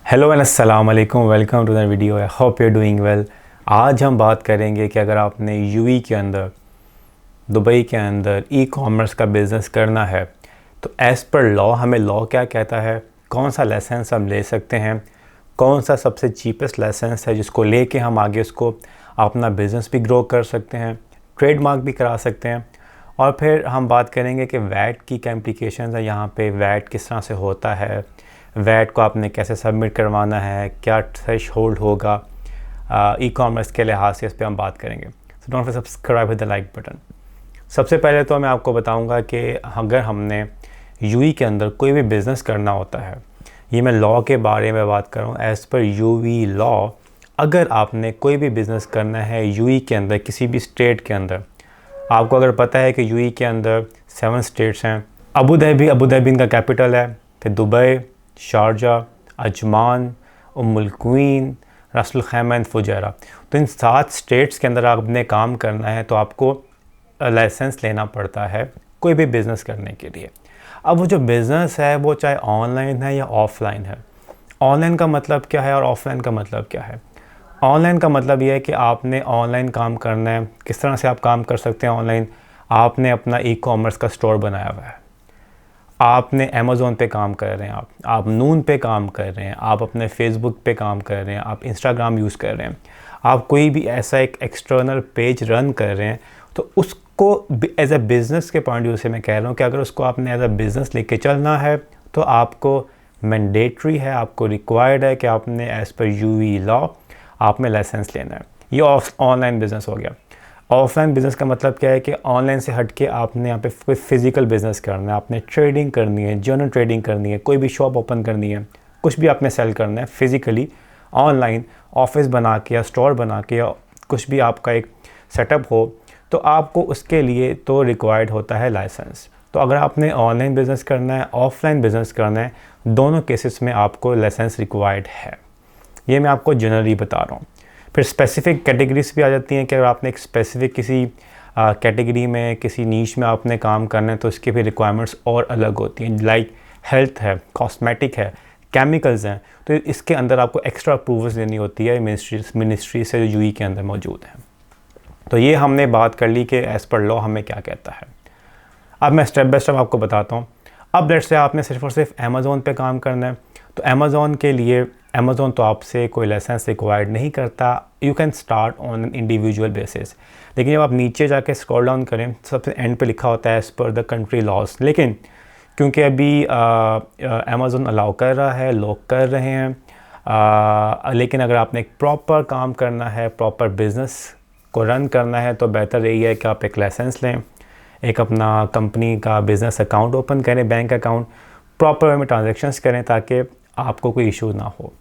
Hello and अस्सलाम वालेकुम, welcome to the video. I hope you are doing well. आज हम बात करेंगे कि अगर आपने यूएई के अंदर, दुबई के अंदर ई कॉमर्स का बिज़नेस करना है तो एज़ पर लॉ हमें लॉ क्या कहता है, कौन सा लाइसेंस हम ले सकते हैं, कौन सा सबसे चीपेस्ट लाइसेंस है जिसको लेके हम आगे उसको अपना बिज़नेस भी ग्रो कर सकते हैं, ट्रेडमार्क भी करा सकते हैं। और फिर हम बात करेंगे कि वैट की क्या इम्प्लिकेशंस है, यहाँ पे वैट किस तरह से होता है, वैट को आपने कैसे सबमिट करवाना है, क्या थ्रेशहोल्ड होगा ई कॉमर्स के लिहाज से, इस पर हम बात करेंगे। So don't forget subscribe with the like button. सबसे पहले तो मैं आपको बताऊंगा कि अगर हमने यूएई के अंदर कोई भी बिज़नेस करना होता है, ये मैं लॉ के बारे में बात कर रहा हूँ एज़ पर यूएई लॉ। अगर आपने कोई भी बिज़नेस करना है यूएई के अंदर, किसी भी स्टेट के अंदर, आपको अगर पता है कि यूएई के अंदर 7 स्टेट्स हैं। अबू धाबी इनका कैपिटल है, फिर Dubai, Sharjah, Ajman, Umm al Quwain, Ras al Khaimah and Fujairah. तो इन 7 स्टेट्स के अंदर आपने काम करना है तो आपको लाइसेंस लेना पड़ता है कोई भी बिज़नेस करने के लिए। अब वो जो बिज़नेस है वो चाहे ऑनलाइन है या ऑफ़लाइन है। ऑनलाइन का मतलब क्या है और ऑफ़लाइन का मतलब क्या है? ऑनलाइन का मतलब ये है कि आपने ऑनलाइन काम करना है। किस तरह से आप काम कर सकते हैं ऑनलाइन? आपने अपना ई कॉमर्स का स्टोर बनाया हुआ है, आपने अमेज़ोन पे काम कर रहे हैं, आप नून पे काम कर रहे हैं, आप अपने फेसबुक पे काम कर रहे हैं, आप इंस्टाग्राम यूज़ कर रहे हैं, आप कोई भी ऐसा एक एक्सटर्नल पेज रन कर रहे हैं, तो उसको एज अ बिज़नेस के पॉइंट व्यू से मैं कह रहा हूँ कि अगर उसको आपने एज अ बिज़नेस लेके चलना है तो आपको मैंडेटरी है, आपको रिक्वायर्ड है कि आपने एज़ पर यूएई लॉ आप में लाइसेंस लेना है। ये ऑनलाइन बिज़नेस हो गया। ऑफलाइन बिज़नेस का मतलब क्या है कि ऑनलाइन से हट के आपने यहाँ पे कोई फ़िज़िकल बिज़नेस करना है, आपने ट्रेडिंग करनी है, जर्नल ट्रेडिंग करनी है, कोई भी शॉप ओपन करनी है, कुछ भी आपने सेल करना है फ़िज़िकली ऑनलाइन, ऑफिस बना के या स्टोर बना के या कुछ भी आपका एक सेटअप हो, तो आपको उसके लिए तो रिक्वायर्ड होता है लाइसेंस। तो अगर आपने ऑनलाइन बिज़नेस करना है, ऑफलाइन बिज़नेस करना है, दोनों केसेस में आपको लाइसेंस रिक्वायर्ड है। ये मैं आपको जनरली बता रहा हूँ। फिर स्पेसिफ़िक कैटेगरीज भी आ जाती हैं कि अगर आपने एक स्पेसिफ़िक किसी कैटेगरी में, किसी नीश में आपने काम करना है तो इसकी भी रिक्वायरमेंट्स और अलग होती हैं। लाइक हेल्थ है, कॉस्मेटिक है, केमिकल्स हैं, तो इसके अंदर आपको एक्स्ट्रा अप्रूवल्स देनी होती है मिनिस्ट्री से जो यूएई के अंदर मौजूद हैं। तो ये हमने बात कर ली कि एज़ पर लॉ हमें क्या कहता है। अब मैं स्टेप बाय स्टेप आपको बताता हूँ। अब लेट्स से आपने सिर्फ और सिर्फ अमेज़ोन पे काम करना है, तो अमेज़ोन के लिए अमेज़ोन तो आपसे कोई लाइसेंस रिक्वायर्ड नहीं करता। You can start on an individual basis. लेकिन जब आप नीचे जाके स्क्रॉल डाउन करें, सबसे एंड पे लिखा होता है as per the country laws. लेकिन क्योंकि अभी अमेज़ोन अलाउ कर रहा है, लोग कर रहे हैं, लेकिन अगर आपने एक प्रॉपर काम करना है, प्रॉपर बिज़नेस को रन करना है, तो बेहतर यही है कि आप एक लाइसेंस लें, एक अपना कंपनी का बिज़नेस अकाउंट ओपन करें, बैंक अकाउंट, प्रॉपर वे में ट्रांजेक्शन्स करें ताकि आपको कोई इशू ना हो।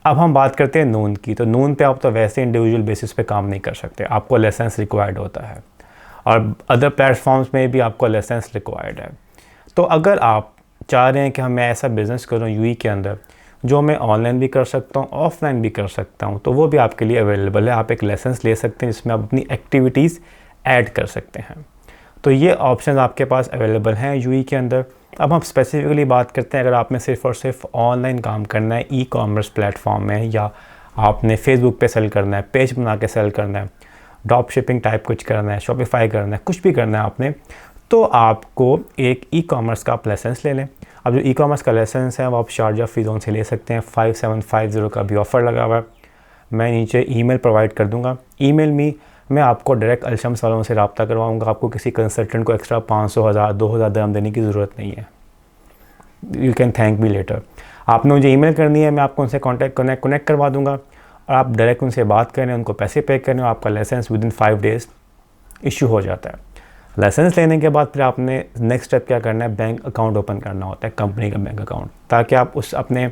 अब हम बात करते हैं नून की। तो नून पे आप तो वैसे इंडिविजुअल बेसिस पे काम नहीं कर सकते, आपको लाइसेंस रिक्वायर्ड होता है, और अदर प्लेटफॉर्म्स में भी आपको लाइसेंस रिक्वायर्ड है। तो अगर आप चाह रहे हैं कि मैं ऐसा बिज़नेस करूँ यूएई के अंदर जो मैं ऑनलाइन भी कर सकता हूँ, ऑफलाइन भी कर सकता हूँ, तो वो भी आपके लिए अवेलेबल है। आप एक लाइसेंस ले सकते हैं जिसमें आप अपनी एक्टिविटीज़ ऐड कर सकते हैं। तो ये ऑप्शन आपके पास अवेलेबल हैं यूएई के अंदर। अब हम स्पेसिफिकली बात करते हैं, अगर आपने सिर्फ़ और सिर्फ ऑनलाइन काम करना है ई कॉमर्स प्लेटफॉर्म में, या आपने फेसबुक पे सेल करना है, पेज बना के सेल करना है, ड्रॉप शिपिंग टाइप कुछ करना है, शॉपिफाई करना है, कुछ भी करना है आपने, तो आपको एक ई कॉमर्स का आप लाइसेंस ले लें। अब जो ई कॉमर्स का लाइसेंस है वो आप शारजा फ्री जोन से ले सकते हैं। 5750 का भी ऑफ़र लगा हुआ है। मैं नीचे ईमेल प्रोवाइड कर दूँगा। ईमेल में मैं आपको डायरेक्ट अलशम्स वालों से रब्ता करवाऊँगा। आपको किसी कंसल्टेंट को एक्स्ट्रा 500, 1000, 2000 दिरहम देने की ज़रूरत नहीं है। You can thank me later. आपने मुझे ईमेल करनी है, मैं आपको उनसे कनेक्ट करवा दूँगा, और आप डायरेक्ट उनसे बात करें, उनको पैसे पे करें, और आपका लाइसेंस विदिन 5 डेज़ इशू हो जाता है। लाइसेंस लेने के बाद फिर आपने नेक्स्ट स्टेप क्या करना है, बैंक अकाउंट ओपन करना होता है, कंपनी का बैंक अकाउंट, ताकि आप उस अपने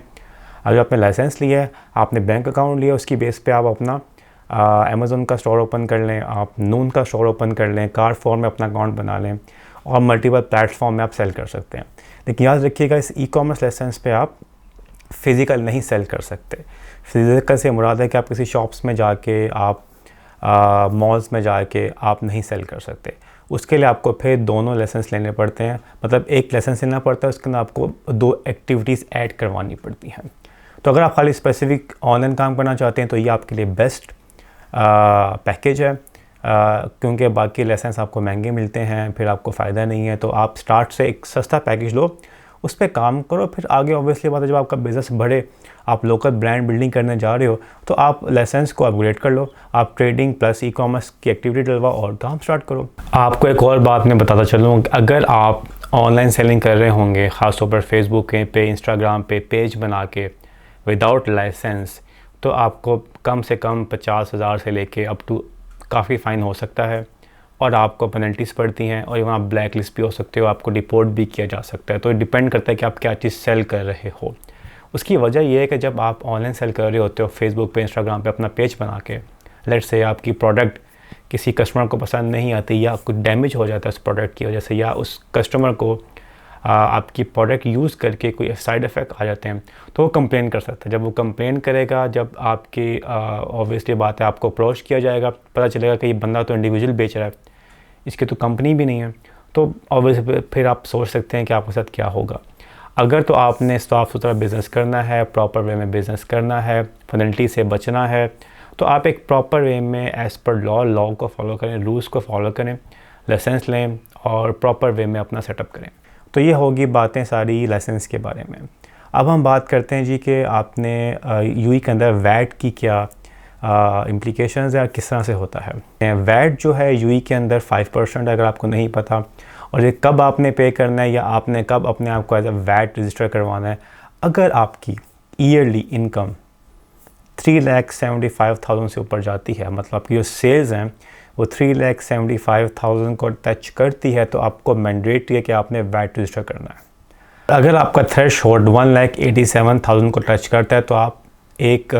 अगर आपने लाइसेंस लिया है, आपने बैंक अकाउंट लिया, उसकी बेस पे आप अपना अमेज़ोन का स्टोर ओपन कर लें, आप नून का स्टोर ओपन कर लें, कार फॉर्म में अपना अकाउंट बना लें, और मल्टीपल प्लेटफॉर्म में आप सेल कर सकते हैं। लेकिन याद रखिएगा, इस ई कॉमर्स लाइसेंस पे आप फ़िज़िकल नहीं सेल कर सकते। फ़िज़िकल से मुराद है कि आप किसी शॉप्स में जाके, आप मॉल्स में जाके आप नहीं सेल कर सकते। उसके लिए आपको फिर दोनों लाइसेंस लेने पड़ते हैं, मतलब एक लाइसेंस लेना पड़ता है, उसके अंदर आपको 2 एक्टिविटीज़ ऐड करवानी पड़ती हैं। तो अगर आप खाली स्पेसिफिक ऑनलाइन काम करना चाहते हैं तो ये आपके लिए बेस्ट पैकेज है, क्योंकि बाकी लाइसेंस आपको महंगे मिलते हैं, फिर आपको फ़ायदा नहीं है। तो आप स्टार्ट से एक सस्ता पैकेज लो, उस पर काम करो, फिर आगे ऑब्वियसली बात है जब आपका बिज़नेस बढ़े, आप लोकल ब्रांड बिल्डिंग करने जा रहे हो, तो आप लाइसेंस को अपग्रेड कर लो, आप ट्रेडिंग प्लस ई कॉमर्स की एक्टिविटी डलवाओ और काम स्टार्ट करो। आपको एक और बात मैं बताता चलूँ, अगर आप ऑनलाइन सेलिंग कर रहे होंगे, ख़ासतौर पर फेसबुक पे, इंस्टाग्राम पे पेज बना के विदाउट लाइसेंस, तो आपको कम से कम 50,000 से लेके अप टू काफ़ी फ़ाइन हो सकता है, और आपको पेनल्टीज़ पड़ती हैं, और वहाँ ब्लैक लिस्ट भी हो सकते हो, आपको डिपोर्ट भी किया जा सकता है। तो डिपेंड करता है कि आप क्या चीज़ सेल कर रहे हो। उसकी वजह यह है कि जब आप ऑनलाइन सेल कर रहे होते हो फेसबुक पे, इंस्टाग्राम पे अपना पेज बना के, लेट्स से आपकी प्रोडक्ट किसी कस्टमर को पसंद नहीं आती, या कुछ डैमेज हो जाता है उस प्रोडक्ट की वजह से, या उस कस्टमर को आपकी प्रोडक्ट यूज़ करके कोई साइड इफ़ेक्ट आ जाते हैं, तो वो कंप्लेन कर सकता है। जब वो कंप्लेन करेगा, जब आपकी ऑब्वियसली बात है आपको अप्रोच किया जाएगा, पता चलेगा कि ये बंदा तो इंडिविजुअल बेच रहा है, इसकी तो कंपनी भी नहीं है, तो ऑब्वियसली फिर आप सोच सकते हैं कि आपके साथ क्या होगा। अगर तो आपने साफ़ सुथरा बिज़नेस करना है, प्रॉपर वे में बिज़नेस करना है, पेनल्टी से बचना है, तो आप एक प्रॉपर वे में एज़ पर लॉ को फॉलो करें, रूल्स को फॉलो करें, लाइसेंस लें और प्रॉपर वे में अपना सेटअप करें। तो ये होगी बातें सारी लाइसेंस के बारे में। अब हम बात करते हैं जी कि आपने यूई के अंदर वैट की क्या इम्प्लीकेशंस या किस तरह से होता है। वैट जो है यूई के अंदर 5% अगर आपको नहीं पता, और ये कब आपने पे करना है या आपने कब अपने आप को एज अ वैट रजिस्टर करवाना है। अगर आपकी ईयरली इनकम 3,75,000 से ऊपर जाती है, मतलब आपकी जो सेल्स हैं वो 3,75,000 को टच करती है, तो आपको मैंडेटरी है कि आपने वैट रजिस्टर करना है। अगर आपका थ्रेशोल्ड 1,87,000 को टच करता है, तो आप एक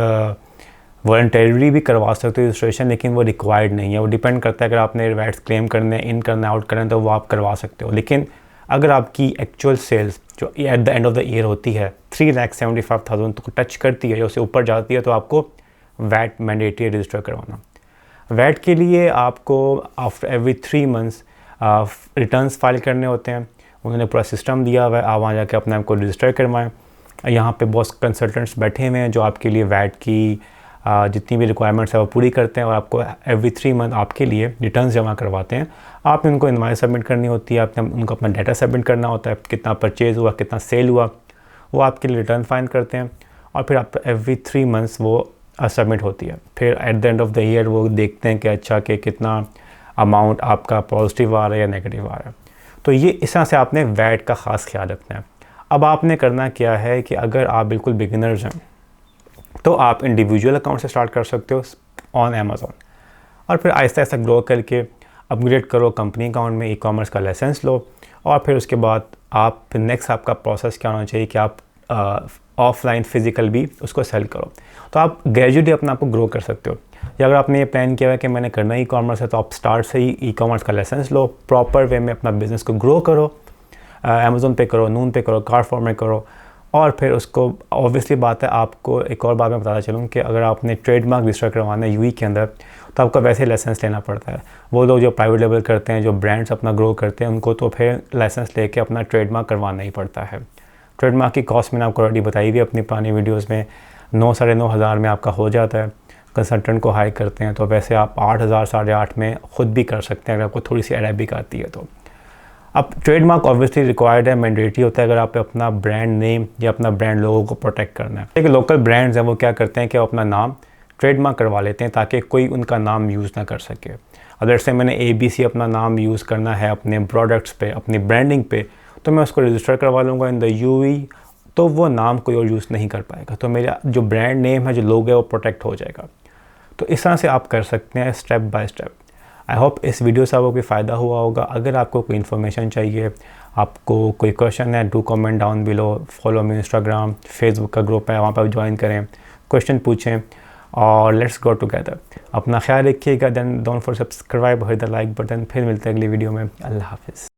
वॉलंटरी भी करवा सकते हो रजिस्ट्रेशन, लेकिन वो रिक्वायर्ड नहीं है। वो डिपेंड करता है, अगर आपने वैट्स क्लेम करने, इन करना, आउट करना, तो वो आप करवा सकते हो। लेकिन अगर आपकी एक्चुअल सेल्स जो at the end of the year होती है 3,75,000 को टच करती है या उससे ऊपर जाती है, तो आपको वैट मैंडेटरी रजिस्टर करवाना। वैट के लिए आपको after every 3 months returns file करने होते हैं। उन्होंने पूरा सिस्टम दिया हुआ है, आप वहाँ जाके अपने आप को रजिस्टर करवाएं। यहाँ पे बहुत कंसल्टेंट्स बैठे हुए हैं जो आपके लिए वैट की जितनी भी रिक्वायरमेंट्स है वो पूरी करते हैं, और आपको एवरी 3 मंथ आपके लिए रिटर्न्स जमा करवाते हैं। आपने उनको इनवाइस सबमिट करनी होती है, आपने उनको अपना डाटा सबमिट करना होता है, कितना परचेज़ हुआ, कितना सेल हुआ, वो आपके लिए रिटर्न फाइल करते हैं, और फिर आप एवरी 3 मंथ्स वो सबमिट होती है। फिर at the end of the year वो देखते हैं कि अच्छा कि कितना अमाउंट आपका पॉजिटिव आ रहा है या नेगेटिव आ रहा है। तो ये इस तरह से आपने वैट का ख़ास ख्याल रखना है। अब आपने करना क्या है कि अगर आप बिल्कुल बिगिनर्स हैं, तो आप इंडिविजुअल अकाउंट से स्टार्ट कर सकते हो ऑन अमेज़ॉन, और फिर आहिस्ता आहिस्ता ग्रो करके अपग्रेड करो कंपनी अकाउंट में, ई कॉमर्स का लाइसेंस लो, और फिर उसके बाद आप फिर नेक्स्ट आपका प्रोसेस क्या होना चाहिए कि आप ऑफलाइन फ़िज़िकल भी उसको सेल करो। तो आप ग्रेजुअली अपने आप को ग्रो कर सकते हो। या अगर आपने ये प्लान किया है कि मैंने करना ई कॉमर्स है, तो आप स्टार्ट से ही ई कॉमर्स का लाइसेंस लो, प्रॉपर वे में अपना बिज़नेस को ग्रो करो, अमेज़ॉन पे करो, नून पे करो, कारफॉर में करो, और फिर उसको ऑब्वियसली बात है। आपको एक और बात मैं बताना चलूँ कि अगर आपने ट्रेडमार्क रजिस्टर करवाना है यूई के अंदर, तो आपको वैसे लाइसेंस लेना पड़ता है। वो लोग जो प्राइवेट लेवल करते हैं, जो ब्रांड्स अपना ग्रो करते हैं, उनको तो फिर लाइसेंस लेके अपना ट्रेडमार्क करवाना ही पड़ता है। ट्रेडमार्क की कॉस्ट मैंने आपको ऑलरेडी बताई हुई अपनी पुरानी वीडियोज़ में, 9-9,500 में आपका हो जाता है। कंसल्टेंट को हायर करते हैं तो वैसे आप 8,000 8,500 में ख़ुद भी कर सकते हैं अगर आपको थोड़ी सी अरेबिक आती है तो। अब ट्रेडमार्क ऑब्वियसली रिक्वायर्ड है, मैंडेटरी होता है अगर आप अपना ब्रांड नेम या अपना ब्रांड लोगों को प्रोटेक्ट करना है। लेकिन लोकल ब्रांड्स हैं वो क्या करते हैं कि वो अपना नाम ट्रेडमार्क करवा लेते हैं ताकि कोई उनका नाम यूज़ ना कर सके। अगर से मैंने ABC अपना नाम यूज़ करना है अपने प्रोडक्ट्स पे, अपनी ब्रांडिंग पे, तो मैं उसको रजिस्टर करवा लूँगा इन द UAE, तो वो नाम कोई और यूज़ नहीं कर पाएगा, तो मेरा जो ब्रांड नेम है, जो लोगो है, वो प्रोटेक्ट हो जाएगा। तो इस तरह से आप कर सकते हैं step by step. I hope इस वीडियो से आपको कोई फ़ायदा हुआ होगा। अगर आपको कोई इन्फॉर्मेशन चाहिए, आपको कोई क्वेश्चन है, do comment down below, follow me Instagram, Facebook का ग्रुप है, वहाँ पर ज्वाइन करें, क्वेश्चन पूछें और लेट्स गो टुगेदर। अपना ख्याल रखिएगा, then don't forget subscribe, hit the like button. फिर मिलते हैं अगली वीडियो में। अल्लाह हाफिज़।